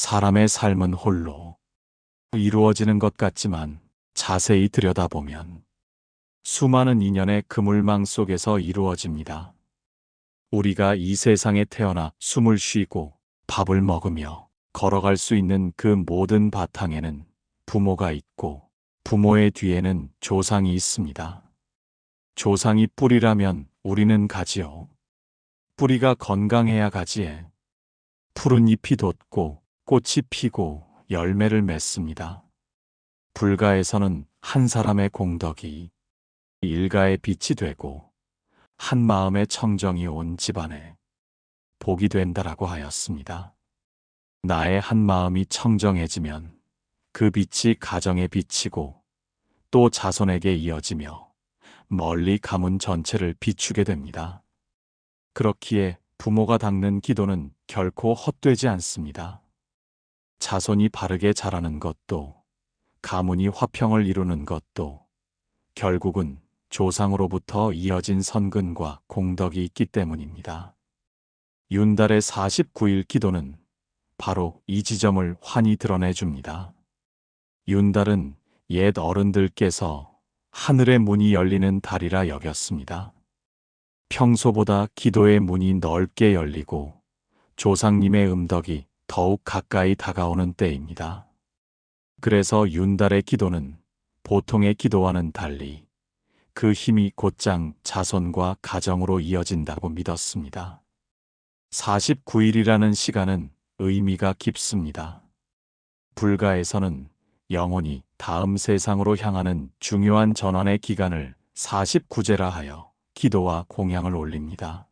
사람의 삶은 홀로 이루어지는 것 같지만 자세히 들여다보면 수많은 인연의 그물망 속에서 이루어집니다. 우리가 이 세상에 태어나 숨을 쉬고 밥을 먹으며 걸어갈 수 있는 그 모든 바탕에는 부모가 있고 부모의 뒤에는 조상이 있습니다. 조상이 뿌리라면 우리는 가지요. 뿌리가 건강해야 가지에 푸른 잎이 돋고 꽃이 피고 열매를 맺습니다. 불가에서는 한 사람의 공덕이 일가의 빛이 되고 한 마음의 청정이 온 집안에 복이 된다라고 하였습니다. 나의 한 마음이 청정해지면 그 빛이 가정에 비치고 또 자손에게 이어지며 멀리 가문 전체를 비추게 됩니다. 그렇기에 부모가 닦는 기도는 결코 헛되지 않습니다. 자손이 바르게 자라는 것도 가문이 화평을 이루는 것도 결국은 조상으로부터 이어진 선근과 공덕이 있기 때문입니다. 윤달의 49일 기도는 바로 이 지점을 환히 드러내줍니다. 윤달은 옛 어른들께서 하늘의 문이 열리는 달이라 여겼습니다. 평소보다 기도의 문이 넓게 열리고 조상님의 음덕이 더욱 가까이 다가오는 때입니다. 그래서 윤달의 기도는 보통의 기도와는 달리 그 힘이 곧장 자손과 가정으로 이어진다고 믿었습니다. 49일이라는 시간은 의미가 깊습니다. 불가에서는 영혼이 다음 세상으로 향하는 중요한 전환의 기간을 49제라 하여 기도와 공양을 올립니다.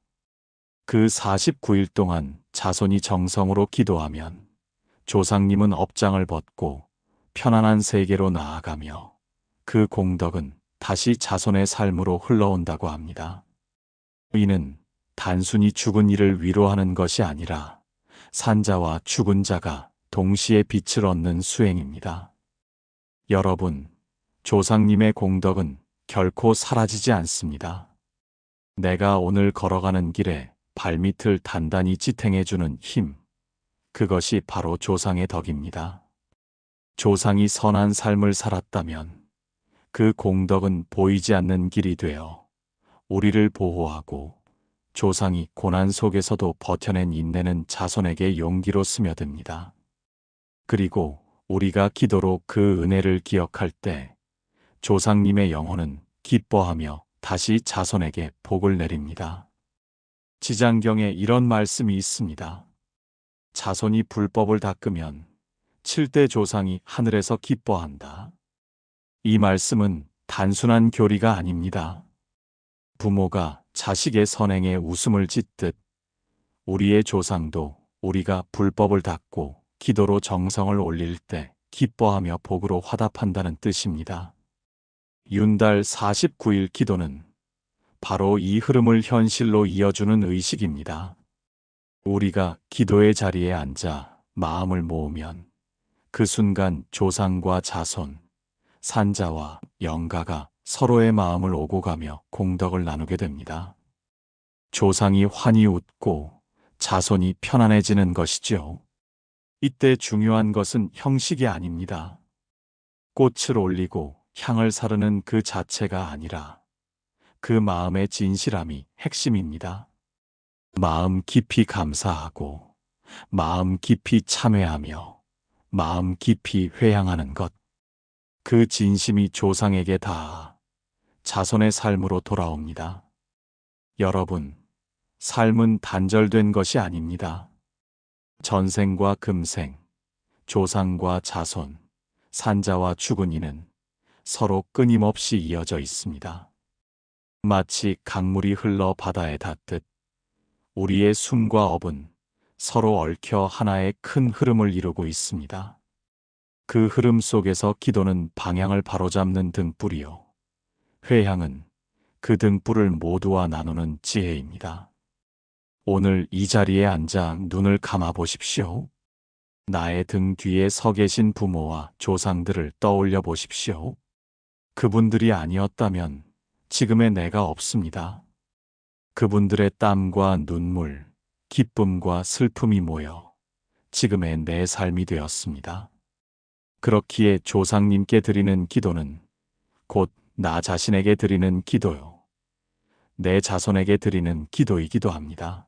그 49일 동안 자손이 정성으로 기도하면 조상님은 업장을 벗고 편안한 세계로 나아가며 그 공덕은 다시 자손의 삶으로 흘러온다고 합니다. 이는 단순히 죽은 이를 위로하는 것이 아니라 산자와 죽은 자가 동시에 빛을 얻는 수행입니다. 여러분, 조상님의 공덕은 결코 사라지지 않습니다. 내가 오늘 걸어가는 길에 발밑을 단단히 지탱해주는 힘, 그것이 바로 조상의 덕입니다. 조상이 선한 삶을 살았다면 그 공덕은 보이지 않는 길이 되어 우리를 보호하고 조상이 고난 속에서도 버텨낸 인내는 자손에게 용기로 스며듭니다. 그리고 우리가 기도로 그 은혜를 기억할 때 조상님의 영혼은 기뻐하며 다시 자손에게 복을 내립니다. 지장경에 이런 말씀이 있습니다. 자손이 불법을 닦으면 7대 조상이 하늘에서 기뻐한다. 이 말씀은 단순한 교리가 아닙니다. 부모가 자식의 선행에 웃음을 짓듯 우리의 조상도 우리가 불법을 닦고 기도로 정성을 올릴 때 기뻐하며 복으로 화답한다는 뜻입니다. 윤달 49일 기도는 바로 이 흐름을 현실로 이어주는 의식입니다. 우리가 기도의 자리에 앉아 마음을 모으면 그 순간 조상과 자손, 산자와 영가가 서로의 마음을 오고 가며 공덕을 나누게 됩니다. 조상이 환히 웃고 자손이 편안해지는 것이죠. 이때 중요한 것은 형식이 아닙니다. 꽃을 올리고 향을 사르는 그 자체가 아니라 그 마음의 진실함이 핵심입니다. 마음 깊이 감사하고 마음 깊이 참회하며 마음 깊이 회향하는 것. 그 진심이 조상에게 닿아 자손의 삶으로 돌아옵니다. 여러분, 삶은 단절된 것이 아닙니다. 전생과 금생, 조상과 자손, 산자와 죽은 이는 서로 끊임없이 이어져 있습니다. 마치 강물이 흘러 바다에 닿듯 우리의 숨과 업은 서로 얽혀 하나의 큰 흐름을 이루고 있습니다. 그 흐름 속에서 기도는 방향을 바로잡는 등불이요. 회향은 그 등불을 모두와 나누는 지혜입니다. 오늘 이 자리에 앉아 눈을 감아 보십시오. 나의 등 뒤에 서 계신 부모와 조상들을 떠올려 보십시오. 그분들이 아니었다면 지금의 내가 없습니다. 그분들의 땀과 눈물, 기쁨과 슬픔이 모여 지금의 내 삶이 되었습니다. 그렇기에 조상님께 드리는 기도는 곧 나 자신에게 드리는 기도요. 내 자손에게 드리는 기도이기도 합니다.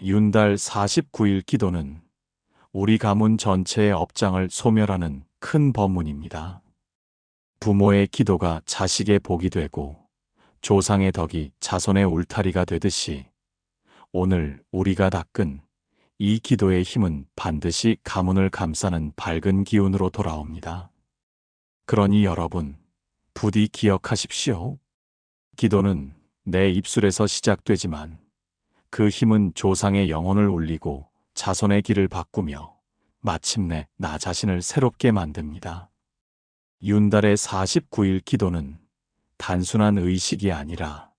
윤달 49일 기도는 우리 가문 전체의 업장을 소멸하는 큰 법문입니다. 부모의 기도가 자식의 복이 되고 조상의 덕이 자손의 울타리가 되듯이 오늘 우리가 닦은 이 기도의 힘은 반드시 가문을 감싸는 밝은 기운으로 돌아옵니다. 그러니 여러분, 부디 기억하십시오. 기도는 내 입술에서 시작되지만 그 힘은 조상의 영혼을 울리고 자손의 길을 바꾸며 마침내 나 자신을 새롭게 만듭니다. 윤달의 49일 기도는 단순한 의식이 아니라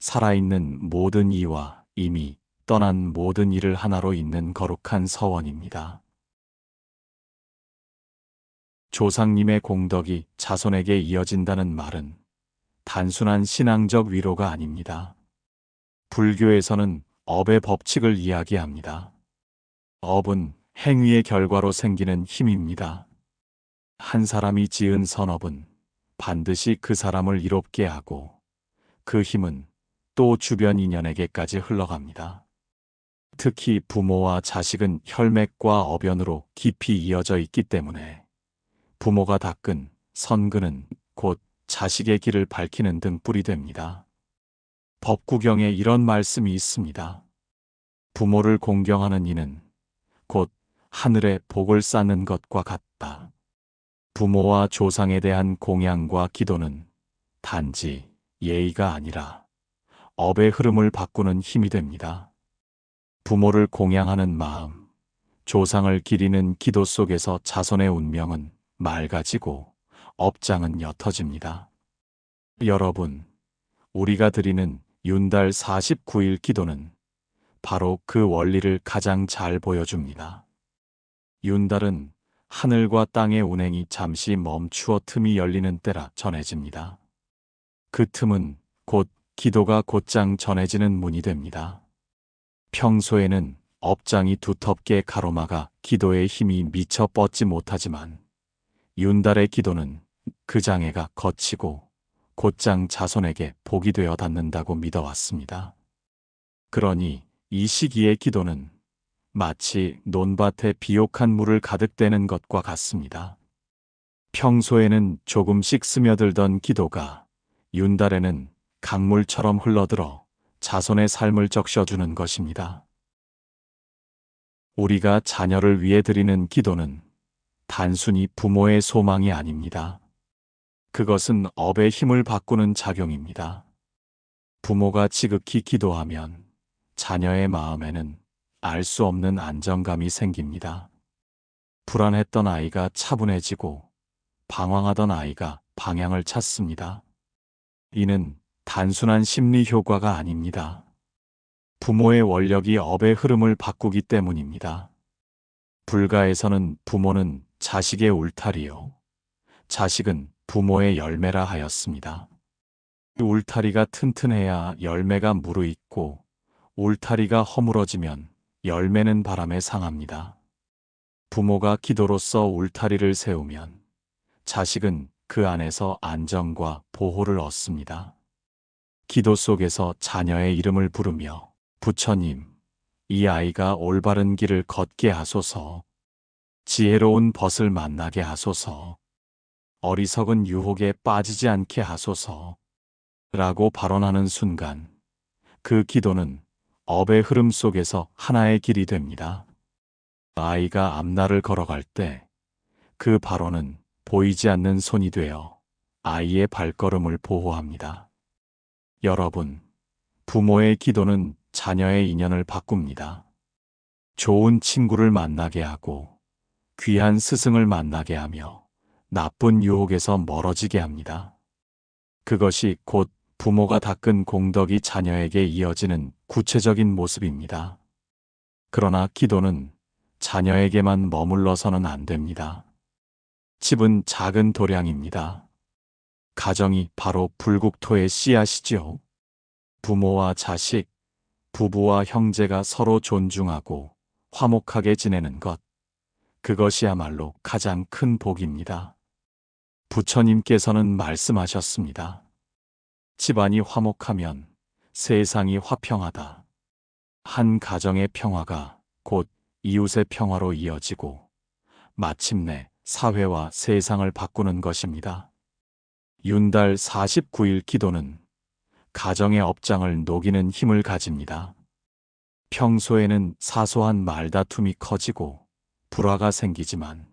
살아있는 모든 이와 이미 떠난 모든 일을 하나로 잇는 거룩한 서원입니다. 조상님의 공덕이 자손에게 이어진다는 말은 단순한 신앙적 위로가 아닙니다. 불교에서는 업의 법칙을 이야기합니다. 업은 행위의 결과로 생기는 힘입니다. 한 사람이 지은 선업은 반드시 그 사람을 이롭게 하고 그 힘은 또 주변 인연에게까지 흘러갑니다. 특히 부모와 자식은 혈맥과 어변으로 깊이 이어져 있기 때문에 부모가 닦은 선근은 곧 자식의 길을 밝히는 등불이 됩니다. 법구경에 이런 말씀이 있습니다. 부모를 공경하는 이는 곧 하늘에 복을 쌓는 것과 같다. 부모와 조상에 대한 공양과 기도는 단지 예의가 아니라 업의 흐름을 바꾸는 힘이 됩니다. 부모를 공양하는 마음, 조상을 기리는 기도 속에서 자손의 운명은 맑아지고 업장은 옅어집니다. 여러분, 우리가 드리는 윤달 49일 기도는 바로 그 원리를 가장 잘 보여줍니다. 윤달은 하늘과 땅의 운행이 잠시 멈추어 틈이 열리는 때라 전해집니다. 그 틈은 곧 기도가 곧장 전해지는 문이 됩니다. 평소에는 업장이 두텁게 가로막아 기도의 힘이 미처 뻗지 못하지만 윤달의 기도는 그 장애가 거치고 곧장 자손에게 복이 되어 닿는다고 믿어왔습니다. 그러니 이 시기의 기도는 마치 논밭에 비옥한 물을 가득 대는 것과 같습니다. 평소에는 조금씩 스며들던 기도가 윤달에는 강물처럼 흘러들어 자손의 삶을 적셔주는 것입니다. 우리가 자녀를 위해 드리는 기도는 단순히 부모의 소망이 아닙니다. 그것은 업의 힘을 바꾸는 작용입니다. 부모가 지극히 기도하면 자녀의 마음에는 알 수 없는 안정감이 생깁니다. 불안했던 아이가 차분해지고 방황하던 아이가 방향을 찾습니다. 이는 단순한 심리 효과가 아닙니다. 부모의 원력이 업의 흐름을 바꾸기 때문입니다. 불가에서는 부모는 자식의 울타리요, 자식은 부모의 열매라 하였습니다. 울타리가 튼튼해야 열매가 무르익고 울타리가 허물어지면 열매는 바람에 상합니다. 부모가 기도로서 울타리를 세우면 자식은 그 안에서 안정과 보호를 얻습니다. 기도 속에서 자녀의 이름을 부르며 부처님, 이 아이가 올바른 길을 걷게 하소서, 지혜로운 벗을 만나게 하소서, 어리석은 유혹에 빠지지 않게 하소서 라고 발언하는 순간 그 기도는 업의 흐름 속에서 하나의 길이 됩니다. 아이가 앞날을 걸어갈 때 그 발언은 보이지 않는 손이 되어 아이의 발걸음을 보호합니다. 여러분, 부모의 기도는 자녀의 인연을 바꿉니다. 좋은 친구를 만나게 하고 귀한 스승을 만나게 하며 나쁜 유혹에서 멀어지게 합니다. 그것이 곧 부모가 닦은 공덕이 자녀에게 이어지는 구체적인 모습입니다. 그러나 기도는 자녀에게만 머물러서는 안 됩니다. 집은 작은 도량입니다. 가정이 바로 불국토의 씨앗이지요. 부모와 자식, 부부와 형제가 서로 존중하고 화목하게 지내는 것, 그것이야말로 가장 큰 복입니다. 부처님께서는 말씀하셨습니다. 집안이 화목하면 세상이 화평하다. 한 가정의 평화가 곧 이웃의 평화로 이어지고 마침내 사회와 세상을 바꾸는 것입니다. 윤달 49일 기도는 가정의 업장을 녹이는 힘을 가집니다. 평소에는 사소한 말다툼이 커지고 불화가 생기지만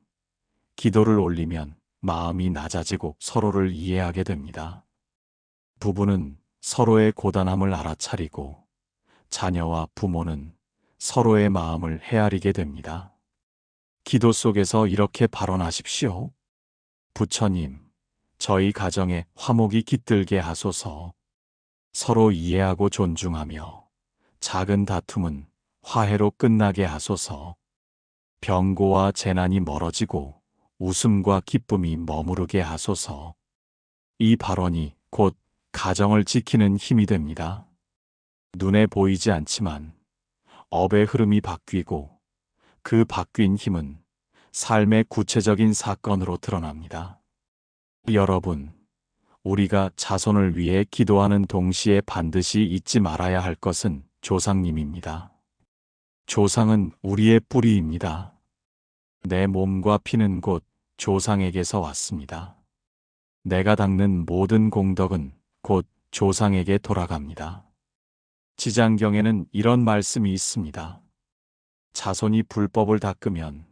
기도를 올리면 마음이 낮아지고 서로를 이해하게 됩니다. 부부는 서로의 고단함을 알아차리고 자녀와 부모는 서로의 마음을 헤아리게 됩니다. 기도 속에서 이렇게 발언하십시오. 부처님, 저희 가정에 화목이 깃들게 하소서. 서로 이해하고 존중하며 작은 다툼은 화해로 끝나게 하소서. 병고와 재난이 멀어지고 웃음과 기쁨이 머무르게 하소서. 이 발언이 곧 가정을 지키는 힘이 됩니다. 눈에 보이지 않지만 업의 흐름이 바뀌고 그 바뀐 힘은 삶의 구체적인 사건으로 드러납니다. 여러분, 우리가 자손을 위해 기도하는 동시에 반드시 잊지 말아야 할 것은 조상님입니다. 조상은 우리의 뿌리입니다. 내 몸과 피는 곧 조상에게서 왔습니다. 내가 닦는 모든 공덕은 곧 조상에게 돌아갑니다. 지장경에는 이런 말씀이 있습니다. 자손이 불법을 닦으면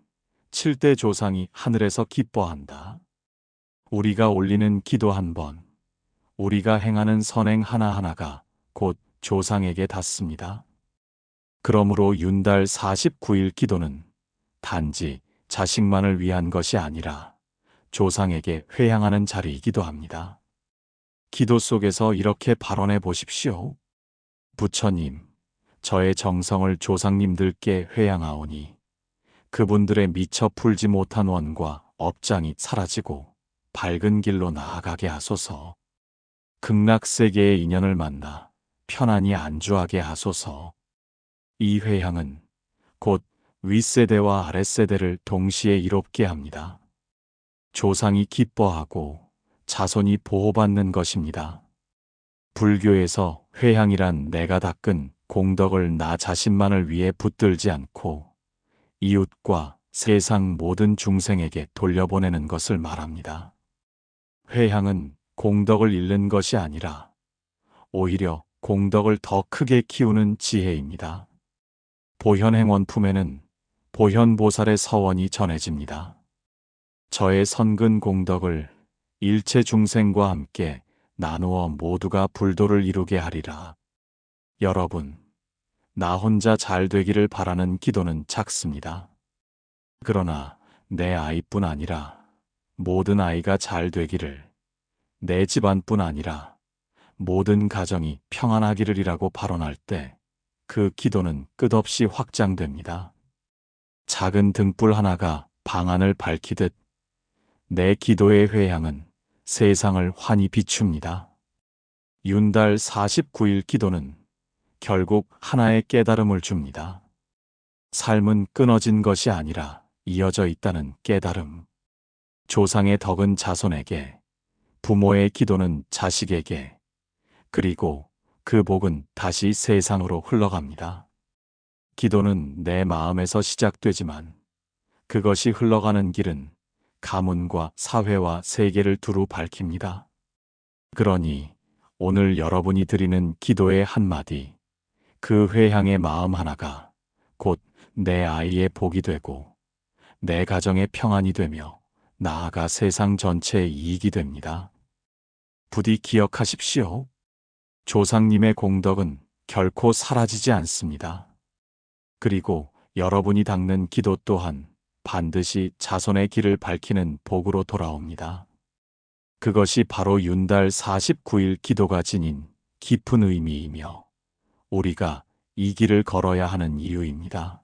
7대 조상이 하늘에서 기뻐한다. 우리가 올리는 기도 한 번, 우리가 행하는 선행 하나하나가 곧 조상에게 닿습니다. 그러므로 윤달 49일 기도는 단지 자식만을 위한 것이 아니라 조상에게 회향하는 자리이기도 합니다. 기도 속에서 이렇게 발언해 보십시오. 부처님, 저의 정성을 조상님들께 회향하오니 그분들의 미처 풀지 못한 원과 업장이 사라지고 밝은 길로 나아가게 하소서. 극락세계의 인연을 만나 편안히 안주하게 하소서. 이 회향은 곧 윗세대와 아랫세대를 동시에 이롭게 합니다. 조상이 기뻐하고 자손이 보호받는 것입니다. 불교에서 회향이란 내가 닦은 공덕을 나 자신만을 위해 붙들지 않고 이웃과 세상 모든 중생에게 돌려보내는 것을 말합니다. 회향은 공덕을 잃는 것이 아니라 오히려 공덕을 더 크게 키우는 지혜입니다. 보현행원품에는 보현보살의 서원이 전해집니다. 저의 선근 공덕을 일체 중생과 함께 나누어 모두가 불도를 이루게 하리라. 여러분, 나 혼자 잘 되기를 바라는 기도는 작습니다. 그러나 내 아이뿐 아니라 모든 아이가 잘 되기를, 내 집안뿐 아니라 모든 가정이 평안하기를이라고 발언할 때 그 기도는 끝없이 확장됩니다. 작은 등불 하나가 방안을 밝히듯 내 기도의 회향은 세상을 환히 비춥니다. 윤달 49일 기도는 결국 하나의 깨달음을 줍니다. 삶은 끊어진 것이 아니라 이어져 있다는 깨달음. 조상의 덕은 자손에게, 부모의 기도는 자식에게, 그리고 그 복은 다시 세상으로 흘러갑니다. 기도는 내 마음에서 시작되지만 그것이 흘러가는 길은 가문과 사회와 세계를 두루 밝힙니다. 그러니 오늘 여러분이 드리는 기도의 한마디, 그 회향의 마음 하나가 곧 내 아이의 복이 되고 내 가정의 평안이 되며 나아가 세상 전체의 이익이 됩니다. 부디 기억하십시오. 조상님의 공덕은 결코 사라지지 않습니다. 그리고 여러분이 닦는 기도 또한 반드시 자손의 길을 밝히는 복으로 돌아옵니다. 그것이 바로 윤달 49일 기도가 지닌 깊은 의미이며 우리가 이 길을 걸어야 하는 이유입니다.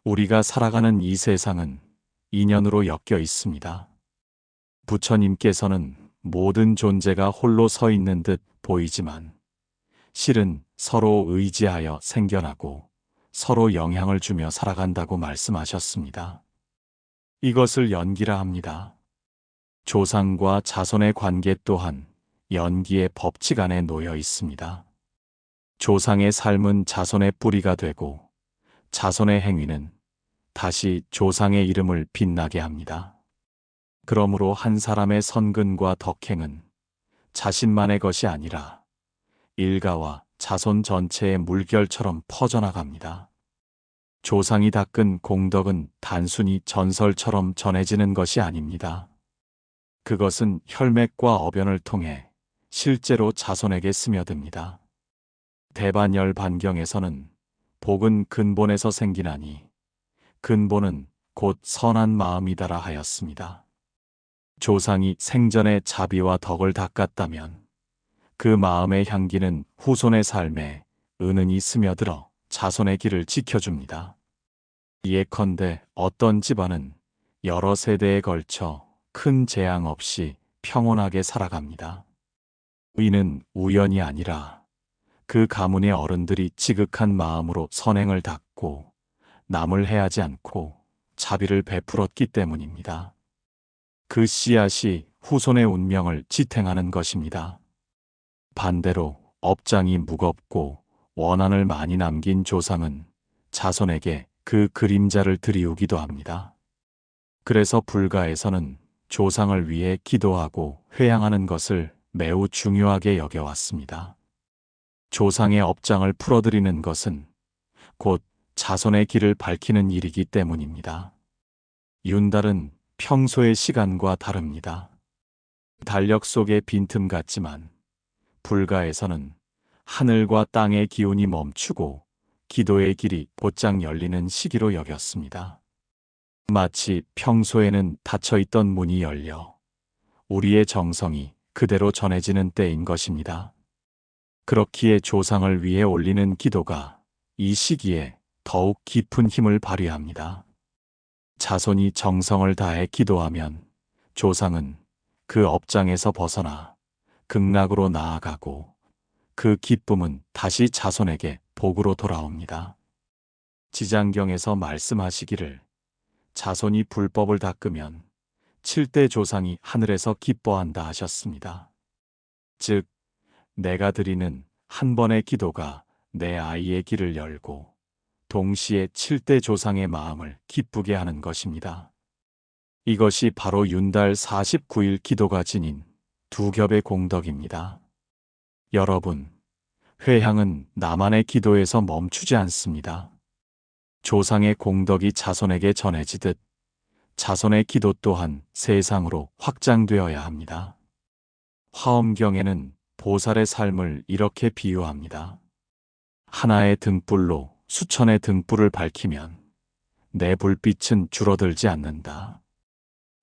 우리가 살아가는 이 세상은 인연으로 엮여 있습니다. 부처님께서는 모든 존재가 홀로 서 있는 듯 보이지만 실은 서로 의지하여 생겨나고 서로 영향을 주며 살아간다고 말씀하셨습니다. 이것을 연기라 합니다. 조상과 자손의 관계 또한 연기의 법칙 안에 놓여 있습니다. 조상의 삶은 자손의 뿌리가 되고 자손의 행위는 다시 조상의 이름을 빛나게 합니다. 그러므로 한 사람의 선근과 덕행은 자신만의 것이 아니라 일가와 자손 전체의 물결처럼 퍼져나갑니다. 조상이 닦은 공덕은 단순히 전설처럼 전해지는 것이 아닙니다. 그것은 혈맥과 어변을 통해 실제로 자손에게 스며듭니다. 대반열 반경에서는 복은 근본에서 생기나니 근본은 곧 선한 마음이다라 하였습니다. 조상이 생전에 자비와 덕을 닦았다면 그 마음의 향기는 후손의 삶에 은은히 스며들어 자손의 길을 지켜줍니다. 예컨대 어떤 집안은 여러 세대에 걸쳐 큰 재앙 없이 평온하게 살아갑니다. 이는 우연이 아니라 그 가문의 어른들이 지극한 마음으로 선행을 닦고 남을 해하지 않고 자비를 베풀었기 때문입니다. 그 씨앗이 후손의 운명을 지탱하는 것입니다. 반대로 업장이 무겁고 원한을 많이 남긴 조상은 자손에게 그 그림자를 드리우기도 합니다. 그래서 불가에서는 조상을 위해 기도하고 회향하는 것을 매우 중요하게 여겨왔습니다. 조상의 업장을 풀어드리는 것은 곧 자손의 길을 밝히는 일이기 때문입니다. 윤달은 평소의 시간과 다릅니다. 달력 속의 빈틈 같지만 불가에서는 하늘과 땅의 기운이 멈추고 기도의 길이 곧장 열리는 시기로 여겼습니다. 마치 평소에는 닫혀있던 문이 열려 우리의 정성이 그대로 전해지는 때인 것입니다. 그렇기에 조상을 위해 올리는 기도가 이 시기에 더욱 깊은 힘을 발휘합니다. 자손이 정성을 다해 기도하면 조상은 그 업장에서 벗어나 극락으로 나아가고 그 기쁨은 다시 자손에게 복으로 돌아옵니다. 지장경에서 말씀하시기를 자손이 불법을 닦으면 7대 조상이 하늘에서 기뻐한다 하셨습니다. 즉, 내가 드리는 한 번의 기도가 내 아이의 길을 열고 동시에 7대 조상의 마음을 기쁘게 하는 것입니다. 이것이 바로 윤달 49일 기도가 지닌 두 겹의 공덕입니다. 여러분, 회향은 나만의 기도에서 멈추지 않습니다. 조상의 공덕이 자손에게 전해지듯 자손의 기도 또한 세상으로 확장되어야 합니다. 화엄경에는 보살의 삶을 이렇게 비유합니다. 하나의 등불로 수천의 등불을 밝히면 내 불빛은 줄어들지 않는다.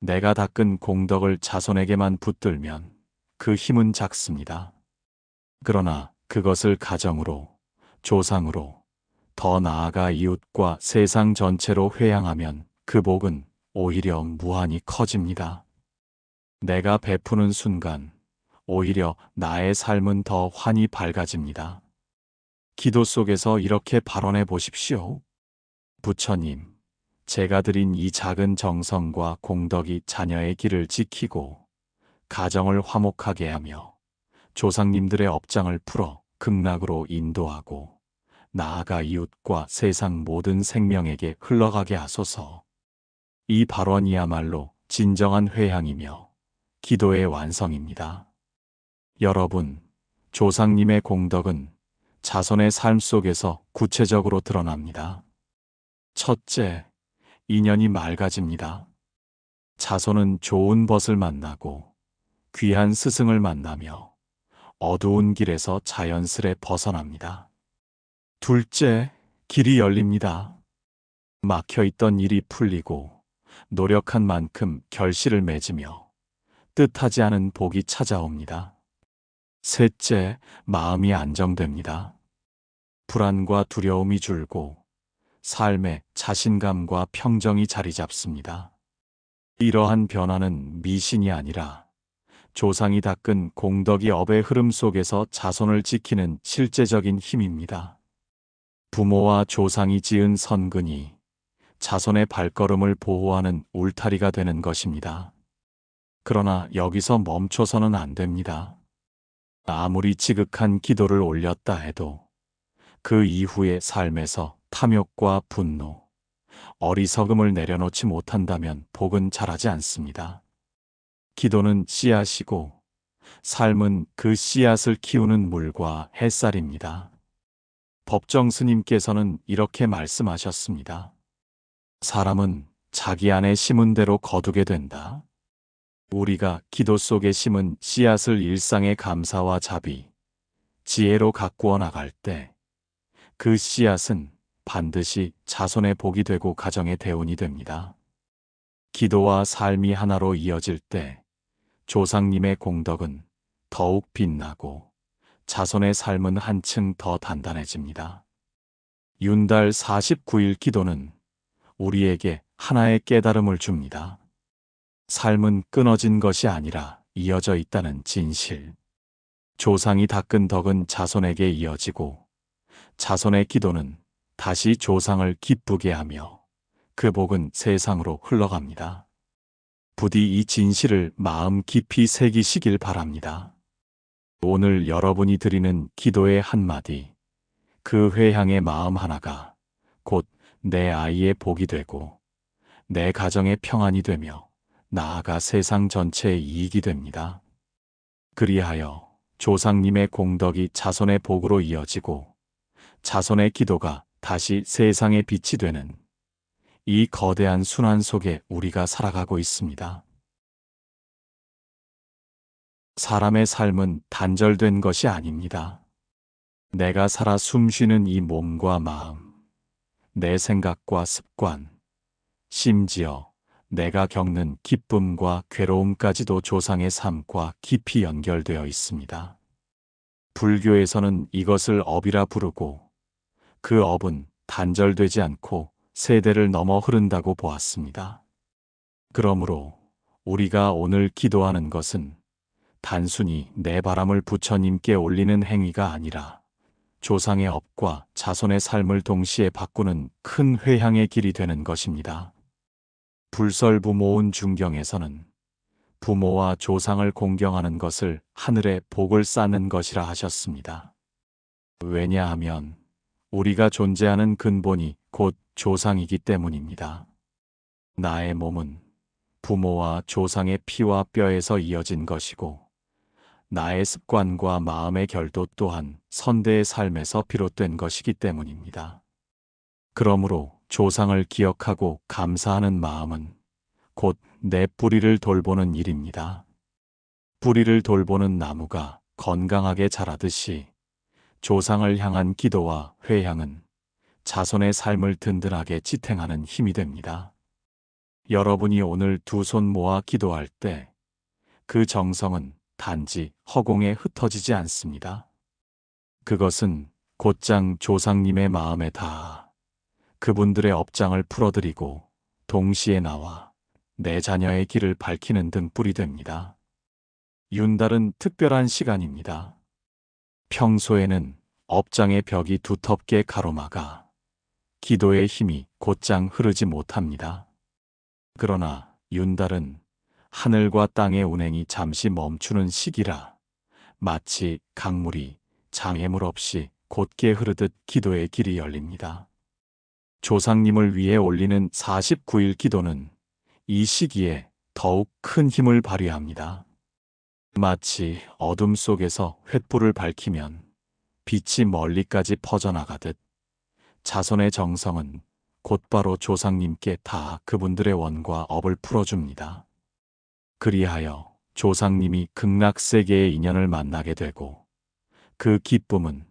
내가 닦은 공덕을 자손에게만 붙들면 그 힘은 작습니다. 그러나 그것을 가정으로, 조상으로, 더 나아가 이웃과 세상 전체로 회향하면 그 복은 오히려 무한히 커집니다. 내가 베푸는 순간 오히려 나의 삶은 더 환히 밝아집니다. 기도 속에서 이렇게 발언해 보십시오. 부처님, 제가 드린 이 작은 정성과 공덕이 자녀의 길을 지키고 가정을 화목하게 하며 조상님들의 업장을 풀어 극락으로 인도하고 나아가 이웃과 세상 모든 생명에게 흘러가게 하소서. 이 발언이야말로 진정한 회향이며 기도의 완성입니다. 여러분, 조상님의 공덕은 자손의 삶 속에서 구체적으로 드러납니다. 첫째, 인연이 맑아집니다. 자손은 좋은 벗을 만나고 귀한 스승을 만나며 어두운 길에서 자연스레 벗어납니다. 둘째, 길이 열립니다. 막혀있던 일이 풀리고 노력한 만큼 결실을 맺으며 뜻하지 않은 복이 찾아옵니다. 셋째, 마음이 안정됩니다. 불안과 두려움이 줄고 삶에 자신감과 평정이 자리 잡습니다. 이러한 변화는 미신이 아니라 조상이 닦은 공덕이 업의 흐름 속에서 자손을 지키는 실제적인 힘입니다. 부모와 조상이 지은 선근이 자손의 발걸음을 보호하는 울타리가 되는 것입니다. 그러나 여기서 멈춰서는 안 됩니다. 아무리 지극한 기도를 올렸다 해도 그 이후의 삶에서 탐욕과 분노, 어리석음을 내려놓지 못한다면 복은 자라지 않습니다. 기도는 씨앗이고 삶은 그 씨앗을 키우는 물과 햇살입니다. 법정 스님께서는 이렇게 말씀하셨습니다. 사람은 자기 안에 심은 대로 거두게 된다. 우리가 기도 속에 심은 씨앗을 일상의 감사와 자비, 지혜로 가꾸어 나갈 때 그 씨앗은 반드시 자손의 복이 되고 가정의 대운이 됩니다. 기도와 삶이 하나로 이어질 때 조상님의 공덕은 더욱 빛나고 자손의 삶은 한층 더 단단해집니다. 윤달 49일 기도는 우리에게 하나의 깨달음을 줍니다. 삶은 끊어진 것이 아니라 이어져 있다는 진실. 조상이 닦은 덕은 자손에게 이어지고 자손의 기도는 다시 조상을 기쁘게 하며 그 복은 세상으로 흘러갑니다. 부디 이 진실을 마음 깊이 새기시길 바랍니다. 오늘 여러분이 드리는 기도의 한마디, 그 회향의 마음 하나가 곧 내 아이의 복이 되고 내 가정의 평안이 되며 나아가 세상 전체의 이익이 됩니다. 그리하여 조상님의 공덕이 자손의 복으로 이어지고 자손의 기도가 다시 세상의 빛이 되는 이 거대한 순환 속에 우리가 살아가고 있습니다. 사람의 삶은 단절된 것이 아닙니다. 내가 살아 숨쉬는 이 몸과 마음, 내 생각과 습관, 심지어 내가 겪는 기쁨과 괴로움까지도 조상의 삶과 깊이 연결되어 있습니다. 불교에서는 이것을 업이라 부르고 그 업은 단절되지 않고 세대를 넘어 흐른다고 보았습니다. 그러므로 우리가 오늘 기도하는 것은 단순히 내 바람을 부처님께 올리는 행위가 아니라 조상의 업과 자손의 삶을 동시에 바꾸는 큰 회향의 길이 되는 것입니다. 불설부모운 중경에서는 부모와 조상을 공경하는 것을 하늘에 복을 쌓는 것이라 하셨습니다. 왜냐하면 우리가 존재하는 근본이 곧 조상이기 때문입니다. 나의 몸은 부모와 조상의 피와 뼈에서 이어진 것이고 나의 습관과 마음의 결도 또한 선대의 삶에서 비롯된 것이기 때문입니다. 그러므로 조상을 기억하고 감사하는 마음은 곧 내 뿌리를 돌보는 일입니다. 뿌리를 돌보는 나무가 건강하게 자라듯이 조상을 향한 기도와 회향은 자손의 삶을 든든하게 지탱하는 힘이 됩니다. 여러분이 오늘 두 손 모아 기도할 때 그 정성은 단지 허공에 흩어지지 않습니다. 그것은 곧장 조상님의 마음에 닿아 그분들의 업장을 풀어드리고 동시에 나와 내 자녀의 길을 밝히는 등불이 됩니다. 윤달은 특별한 시간입니다. 평소에는 업장의 벽이 두텁게 가로막아 기도의 힘이 곧장 흐르지 못합니다. 그러나 윤달은 하늘과 땅의 운행이 잠시 멈추는 시기라 마치 강물이 장애물 없이 곧게 흐르듯 기도의 길이 열립니다. 조상님을 위해 올리는 49일 기도는 이 시기에 더욱 큰 힘을 발휘합니다. 마치 어둠 속에서 횃불을 밝히면 빛이 멀리까지 퍼져나가듯 자손의 정성은 곧바로 조상님께 다 그분들의 원과 업을 풀어줍니다. 그리하여 조상님이 극락세계의 인연을 만나게 되고 그 기쁨은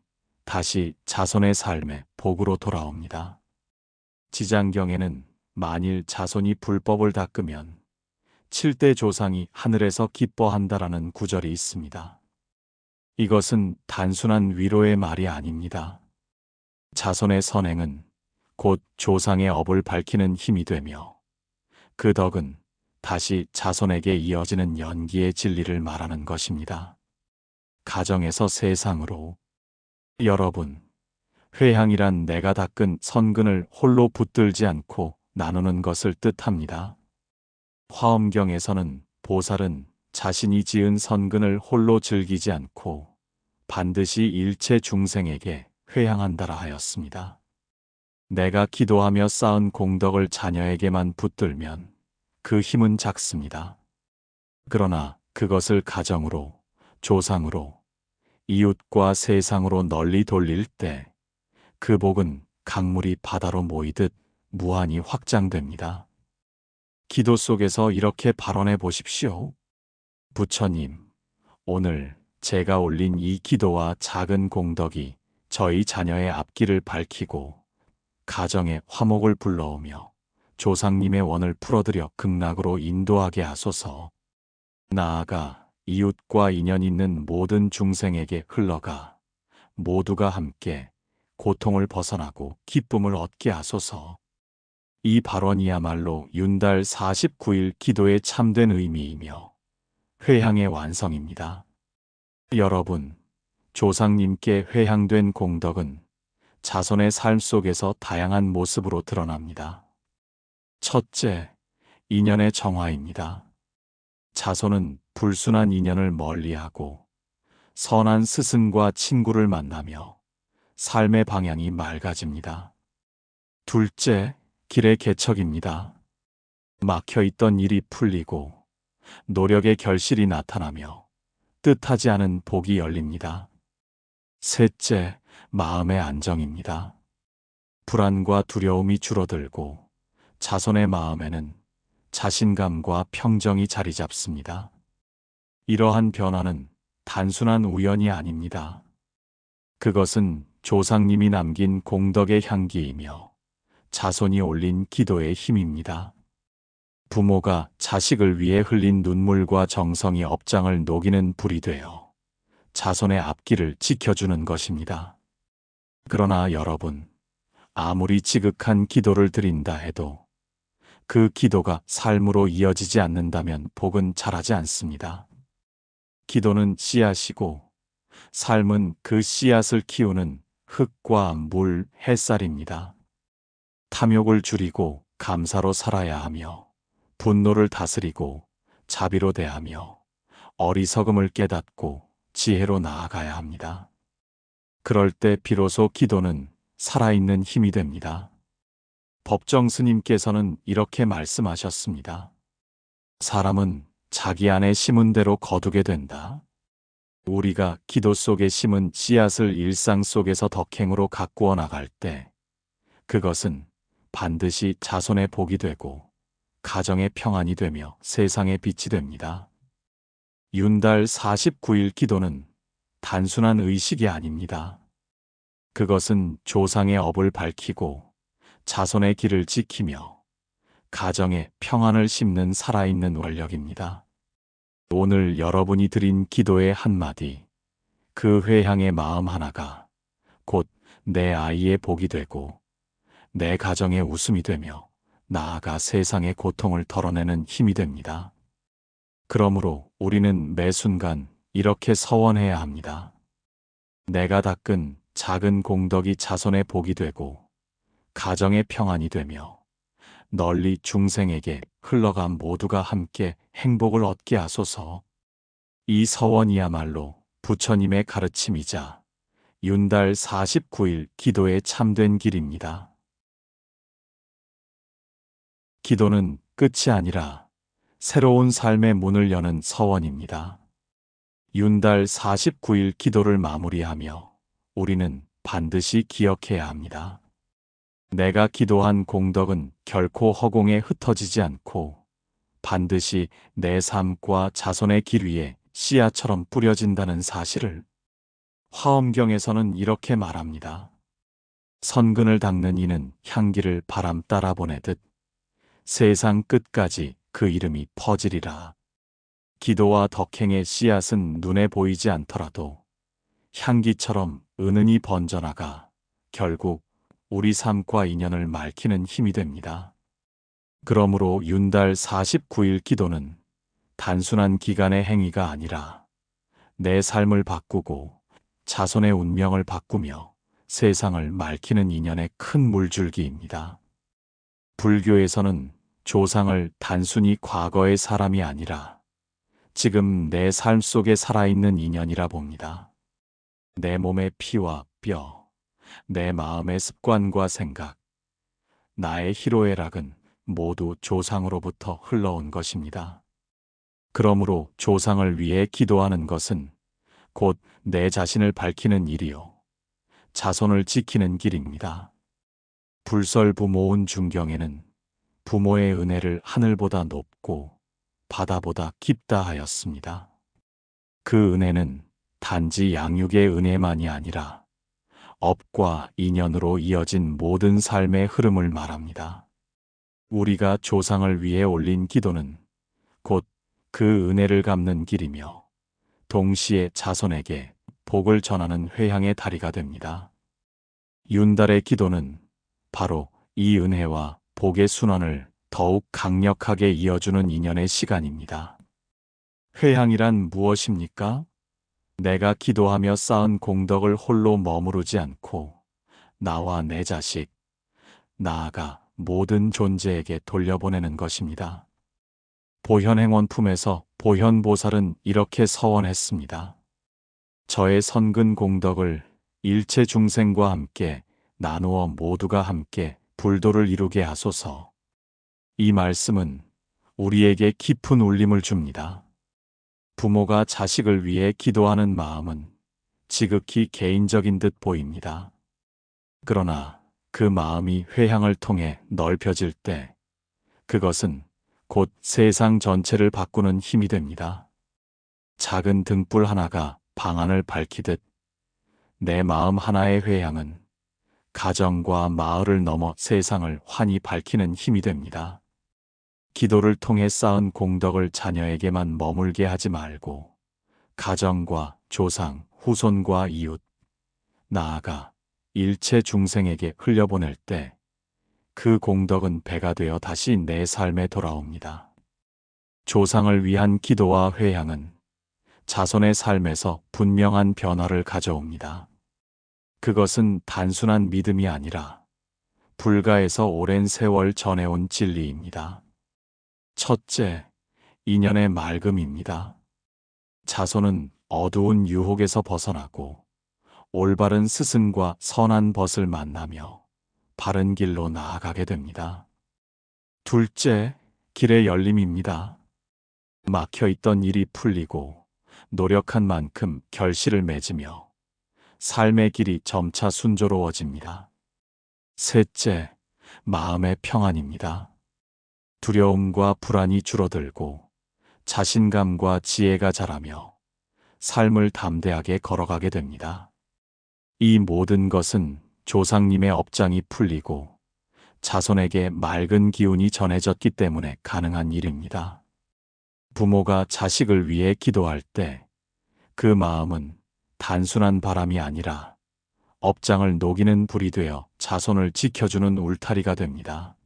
다시 자손의 삶에 복으로 돌아옵니다. 지장경에는 만일 자손이 불법을 닦으면 7대 조상이 하늘에서 기뻐한다라는 구절이 있습니다. 이것은 단순한 위로의 말이 아닙니다. 자손의 선행은 곧 조상의 업을 밝히는 힘이 되며 그 덕은 다시 자손에게 이어지는 연기의 진리를 말하는 것입니다. 가정에서 세상으로 여러분, 회향이란 내가 닦은 선근을 홀로 붙들지 않고 나누는 것을 뜻합니다. 화엄경에서는 보살은 자신이 지은 선근을 홀로 즐기지 않고 반드시 일체 중생에게 회향한다라 하였습니다. 내가 기도하며 쌓은 공덕을 자녀에게만 붙들면 그 힘은 작습니다. 그러나 그것을 가정으로, 조상으로, 이웃과 세상으로 널리 돌릴 때 그 복은 강물이 바다로 모이듯 무한히 확장됩니다. 기도 속에서 이렇게 발언해 보십시오. 부처님, 오늘 제가 올린 이 기도와 작은 공덕이 저희 자녀의 앞길을 밝히고 가정의 화목을 불러오며 조상님의 원을 풀어드려 극락으로 인도하게 하소서. 나아가 이웃과 인연 있는 모든 중생에게 흘러가 모두가 함께 고통을 벗어나고 기쁨을 얻게 하소서. 이 발언이야말로 윤달 49일 기도의 참된 의미이며 회향의 완성입니다. 여러분, 조상님께 회향된 공덕은 자손의 삶 속에서 다양한 모습으로 드러납니다. 첫째, 인연의 정화입니다. 자손은 불순한 인연을 멀리하고 선한 스승과 친구를 만나며 삶의 방향이 맑아집니다. 둘째, 길의 개척입니다. 막혀있던 일이 풀리고 노력의 결실이 나타나며 뜻하지 않은 복이 열립니다. 셋째, 마음의 안정입니다. 불안과 두려움이 줄어들고 자손의 마음에는 자신감과 평정이 자리 잡습니다. 이러한 변화는 단순한 우연이 아닙니다. 그것은 조상님이 남긴 공덕의 향기이며 자손이 올린 기도의 힘입니다. 부모가 자식을 위해 흘린 눈물과 정성이 업장을 녹이는 불이 되어 자손의 앞길을 지켜주는 것입니다. 그러나 여러분, 아무리 지극한 기도를 드린다 해도 그 기도가 삶으로 이어지지 않는다면 복은 자라지 않습니다. 기도는 씨앗이고 삶은 그 씨앗을 키우는 흙과 물, 햇살입니다. 탐욕을 줄이고 감사로 살아야 하며 분노를 다스리고 자비로 대하며 어리석음을 깨닫고 지혜로 나아가야 합니다. 그럴 때 비로소 기도는 살아있는 힘이 됩니다. 법정 스님께서는 이렇게 말씀하셨습니다. 사람은 자기 안에 심은 대로 거두게 된다. 우리가 기도 속에 심은 씨앗을 일상 속에서 덕행으로 가꾸어 나갈 때 그것은 반드시 자손의 복이 되고 가정의 평안이 되며 세상의 빛이 됩니다. 윤달 49일 기도는 단순한 의식이 아닙니다. 그것은 조상의 업을 밝히고 자손의 길을 지키며 가정의 평안을 심는 살아있는 원력입니다. 오늘 여러분이 드린 기도의 한마디, 그 회향의 마음 하나가 곧 내 아이의 복이 되고 내 가정의 웃음이 되며 나아가 세상의 고통을 덜어내는 힘이 됩니다. 그러므로 우리는 매 순간 이렇게 서원해야 합니다. 내가 닦은 작은 공덕이 자손의 복이 되고 가정의 평안이 되며 널리 중생에게 흘러가 모두가 함께 행복을 얻게 하소서. 이 서원이야말로 부처님의 가르침이자 윤달 49일 기도의 참된 길입니다. 기도는 끝이 아니라 새로운 삶의 문을 여는 서원입니다. 윤달 49일 기도를 마무리하며 우리는 반드시 기억해야 합니다. 내가 기도한 공덕은 결코 허공에 흩어지지 않고 반드시 내 삶과 자손의 길 위에 씨앗처럼 뿌려진다는 사실을 화엄경에서는 이렇게 말합니다. 선근을 닦는 이는 향기를 바람 따라 보내듯 세상 끝까지 그 이름이 퍼지리라. 기도와 덕행의 씨앗은 눈에 보이지 않더라도 향기처럼 은은히 번져나가 결국 우리 삶과 인연을 맑히는 힘이 됩니다. 그러므로 윤달 49일 기도는 단순한 기간의 행위가 아니라 내 삶을 바꾸고 자손의 운명을 바꾸며 세상을 맑히는 인연의 큰 물줄기입니다. 불교에서는 조상을 단순히 과거의 사람이 아니라 지금 내 삶 속에 살아있는 인연이라 봅니다. 내 몸의 피와 뼈, 내 마음의 습관과 생각, 나의 희로애락은 모두 조상으로부터 흘러온 것입니다. 그러므로 조상을 위해 기도하는 것은 곧 내 자신을 밝히는 일이요, 자손을 지키는 길입니다. 불설부모운 중경에는 부모의 은혜를 하늘보다 높고 바다보다 깊다 하였습니다. 그 은혜는 단지 양육의 은혜만이 아니라 업과 인연으로 이어진 모든 삶의 흐름을 말합니다. 우리가 조상을 위해 올린 기도는 곧 그 은혜를 갚는 길이며 동시에 자손에게 복을 전하는 회향의 다리가 됩니다. 윤달의 기도는 바로 이 은혜와 복의 순환을 더욱 강력하게 이어주는 인연의 시간입니다. 회향이란 무엇입니까? 내가 기도하며 쌓은 공덕을 홀로 머무르지 않고 나와 내 자식, 나아가 모든 존재에게 돌려보내는 것입니다. 보현행원 품에서 보현보살은 이렇게 서원했습니다. 저의 선근 공덕을 일체 중생과 함께 나누어 모두가 함께 불도를 이루게 하소서. 이 말씀은 우리에게 깊은 울림을 줍니다. 부모가 자식을 위해 기도하는 마음은 지극히 개인적인 듯 보입니다. 그러나 그 마음이 회향을 통해 넓혀질 때 그것은 곧 세상 전체를 바꾸는 힘이 됩니다. 작은 등불 하나가 방안을 밝히듯 내 마음 하나의 회향은 가정과 마을을 넘어 세상을 환히 밝히는 힘이 됩니다. 기도를 통해 쌓은 공덕을 자녀에게만 머물게 하지 말고 가정과 조상, 후손과 이웃, 나아가 일체 중생에게 흘려보낼 때 그 공덕은 배가 되어 다시 내 삶에 돌아옵니다. 조상을 위한 기도와 회향은 자손의 삶에서 분명한 변화를 가져옵니다. 그것은 단순한 믿음이 아니라 불가에서 오랜 세월 전해온 진리입니다. 첫째, 인연의 맑음입니다. 자손은 어두운 유혹에서 벗어나고 올바른 스승과 선한 벗을 만나며 바른 길로 나아가게 됩니다. 둘째, 길의 열림입니다. 막혀있던 일이 풀리고 노력한 만큼 결실을 맺으며 삶의 길이 점차 순조로워집니다. 셋째, 마음의 평안입니다. 두려움과 불안이 줄어들고 자신감과 지혜가 자라며 삶을 담대하게 걸어가게 됩니다. 이 모든 것은 조상님의 업장이 풀리고 자손에게 맑은 기운이 전해졌기 때문에 가능한 일입니다. 부모가 자식을 위해 기도할 때 그 마음은 단순한 바람이 아니라 업장을 녹이는 불이 되어 자손을 지켜주는 울타리가 됩니다.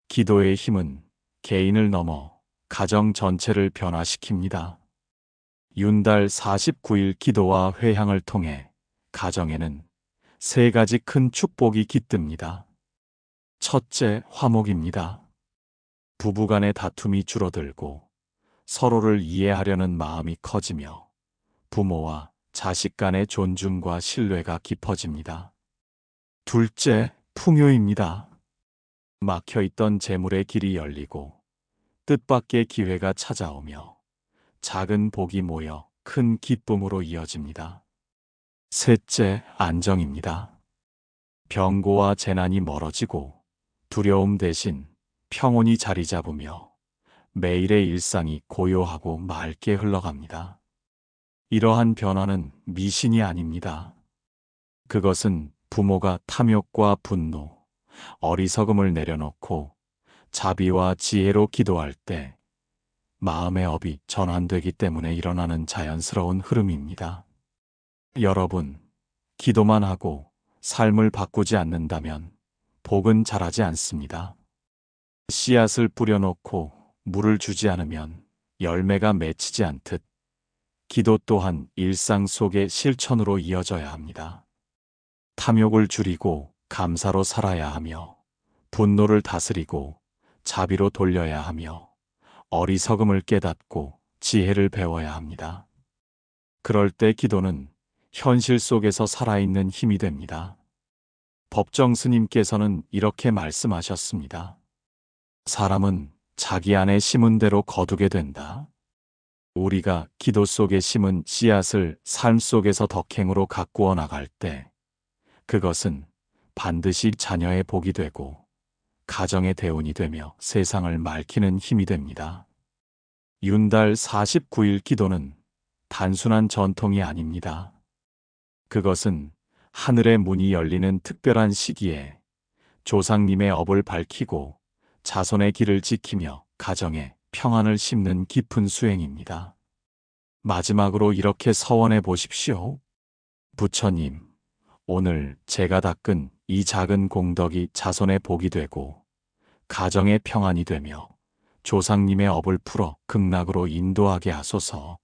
기도의 힘은 개인을 넘어 가정 전체를 변화시킵니다. 윤달 49일 기도와 회향을 통해 가정에는 세 가지 큰 축복이 깃듭니다. 첫째, 화목입니다. 부부간의 다툼이 줄어들고 서로를 이해하려는 마음이 커지며 부모와 자식 간의 존중과 신뢰가 깊어집니다. 둘째, 풍요입니다. 막혀있던 재물의 길이 열리고 뜻밖의 기회가 찾아오며 작은 복이 모여 큰 기쁨으로 이어집니다. 셋째, 안정입니다. 병고와 재난이 멀어지고 두려움 대신 평온이 자리 잡으며 매일의 일상이 고요하고 맑게 흘러갑니다. 이러한 변화는 미신이 아닙니다. 그것은 부모가 탐욕과 분노, 어리석음을 내려놓고 자비와 지혜로 기도할 때 마음의 업이 전환되기 때문에 일어나는 자연스러운 흐름입니다. 여러분, 기도만 하고 삶을 바꾸지 않는다면 복은 자라지 않습니다. 씨앗을 뿌려놓고 물을 주지 않으면 열매가 맺히지 않듯 기도 또한 일상 속의 실천으로 이어져야 합니다. 탐욕을 줄이고 감사로 살아야 하며, 분노를 다스리고 자비로 돌려야 하며, 어리석음을 깨닫고 지혜를 배워야 합니다. 그럴 때 기도는 현실 속에서 살아있는 힘이 됩니다. 법정 스님께서는 이렇게 말씀하셨습니다. 사람은 자기 안에 심은 대로 거두게 된다. 우리가 기도 속에 심은 씨앗을 삶 속에서 덕행으로 가꾸어 나갈 때 그것은 반드시 자녀의 복이 되고 가정의 대운이 되며 세상을 맑히는 힘이 됩니다. 윤달 49일 기도는 단순한 전통이 아닙니다. 그것은 하늘의 문이 열리는 특별한 시기에 조상님의 업을 밝히고 자손의 길을 지키며 가정에 평안을 심는 깊은 수행입니다. 마지막으로 이렇게 서원해 보십시오. 부처님, 오늘 제가 닦은 이 작은 공덕이 자손의 복이 되고 가정의 평안이 되며 조상님의 업을 풀어 극락으로 인도하게 하소서.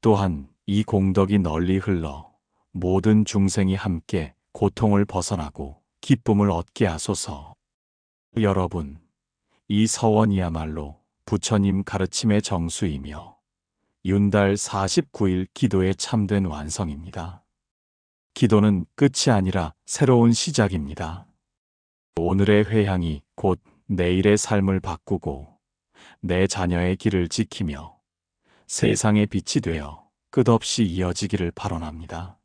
또한 이 공덕이 널리 흘러 모든 중생이 함께 고통을 벗어나고 기쁨을 얻게 하소서. 여러분, 이 서원이야말로 부처님 가르침의 정수이며 윤달 49일 기도의 참된 완성입니다. 기도는 끝이 아니라 새로운 시작입니다. 오늘의 회향이 곧 내일의 삶을 바꾸고 내 자녀의 길을 지키며 세상의 빛이 되어 끝없이 이어지기를 발언합니다.